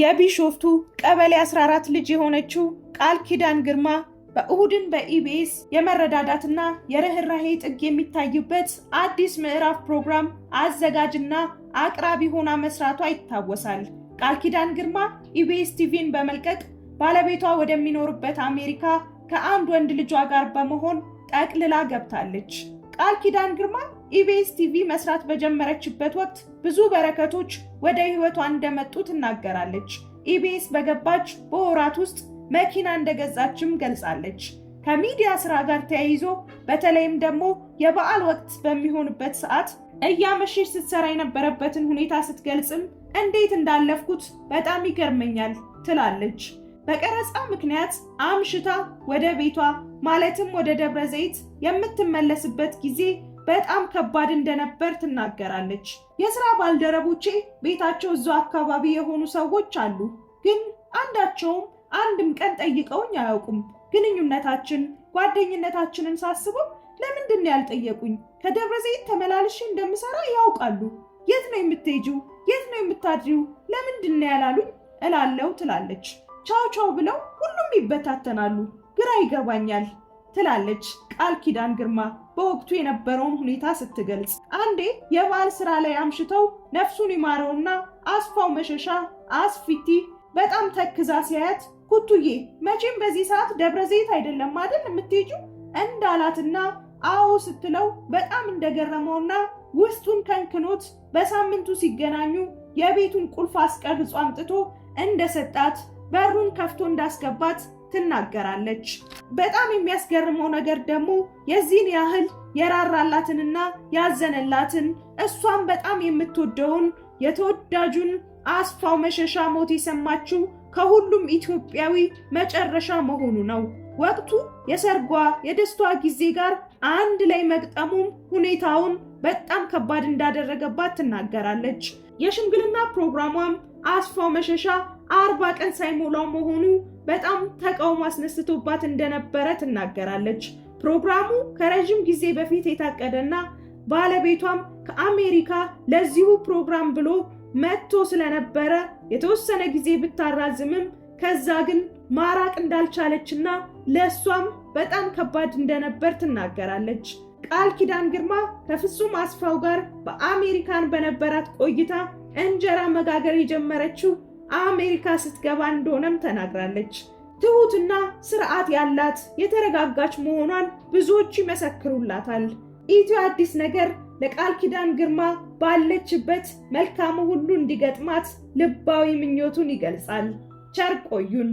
የቢሾፍቱ ቀበሌ 14 ልጅ የሆነችው ቃል ኪዳን ግርማ በእሁድን በኢቢኤስ የመረዳዳትና የርህራሄ ጥግ የሚታይበት አዲስ ምዕራፍ ፕሮግራም አዘጋጅና አቅራቢ ሆና መስራቷ ይታወሳል። ቃል ኪዳን ግርማ ኢቢኤስ ቲቪን በመልቀቅ ባለቤቷ ወደሚኖርበት አሜሪካ ከአንድ ወንድ ልጇ ጋር በመሆን ጠቅልላ ገብታለች። ቃል ኪዳን ግርማ ኢቢኤስ ቲቪ መስራት በጀመረችበት ወቅት ብዙ በረከቶች ወደ ህይወቷ እንደመጡ ትናገራለች። ኢቢኤስ በገባች በወራት ውስጥ መኪና እንደገዛችም ገልጻለች። ከሚዲያ ስራ ጋር ተያይዞ በተለይም ደግሞ የበዓል ወቅት በሚሆንበት ሰዓት እያመሸች ስትሰራ የነበረበትን ሁኔታ ስትገልጽም እንዴት እንዳለፍኩት በጣም ይገርመኛል ትላለች። በቀረጻ ምክንያት አምሽታ ወደ ቤቷ ማለትም ወደ ደብረ ዘይት የምትመለስበት ጊዜ በጣም ከባድ እንደነበር ትናገራለች። የስራ ባልደረቦቼ ቤታቸው እዛው አካባቢ የሆኑ ሰዎች አሉ፣ ግን አንዳቸውም አንድም ቀን ጠይቀውኝ አያውቁም። ግንኙነታችን ጓደኝነታችንን ሳስበው ለምንድን ነው ያልጠየቁኝ? ከደብረ ዘይት ተመላልሼ እንደምሰራ ያውቃሉ። የት ነው የምትሄጂው? የት ነው የምታድሪው? ለምንድን ነው ያላሉኝ እላለሁ ትላለች። ቻው ቻው ብለው ሁሉም ይበታተናሉ። ግራ ይገባኛል ትላለች ቃል ኪዳን ግርማ በወቅቱ የነበረውን ሁኔታ ስትገልጽ። አንዴ የበዓል ስራ ላይ አምሽተው ነፍሱን ይማረውና አስፋው መሸሻ አስፊቲ በጣም ተክዛ ሲያያት ኩቱዬ መቼም በዚህ ሰዓት ደብረ ዘይት አይደለም አይደል የምትሄጂው እንዳላትና አዎ ስትለው በጣም እንደገረመውና ውስጡን ከንክኖት በሳምንቱ ሲገናኙ የቤቱን ቁልፍ አስቀርጾ አምጥቶ እንደሰጣት በሩን ከፍቶ እንዳስገባት ትናገራለች። በጣም የሚያስገርመው ነገር ደግሞ የዚህን ያህል የራራላትንና ያዘነላትን እሷን በጣም የምትወደውን የተወዳጁን አስፋው መሸሻ ሞት የሰማችው ከሁሉም ኢትዮጵያዊ መጨረሻ መሆኑ ነው። ወቅቱ የሰርጓ የደስቷ ጊዜ ጋር አንድ ላይ መግጠሙም ሁኔታውን በጣም ከባድ እንዳደረገባት ትናገራለች። የሽምግልና ፕሮግራሟም አስፋው መሸሻ 40 ቀን ሳይሞላው መሆኑ በጣም ተቃውሞ አስነስቶባት እንደነበረ ትናገራለች። ፕሮግራሙ ከረጅም ጊዜ በፊት የታቀደና ባለቤቷም ከአሜሪካ ለዚሁ ፕሮግራም ብሎ መጥቶ ስለነበረ የተወሰነ ጊዜ ብታራዝምም ከዛ ግን ማራቅ እንዳልቻለችና ለሷም በጣም ከባድ እንደነበር ትናገራለች። ቃል ኪዳን ግርማ ከፍጹም አስፋው ጋር በአሜሪካን በነበራት ቆይታ እንጀራ መጋገር የጀመረችው አሜሪካ ስትገባ እንደሆነም ተናግራለች። ትሁትና ስርዓት ያላት የተረጋጋች መሆኗን ብዙዎች ይመሰክሩላታል። ኢትዮ አዲስ ነገር ለቃል ኪዳን ግርማ ባለችበት መልካሙ ሁሉ እንዲገጥማት ልባዊ ምኞቱን ይገልጻል። ቸር ቆዩን።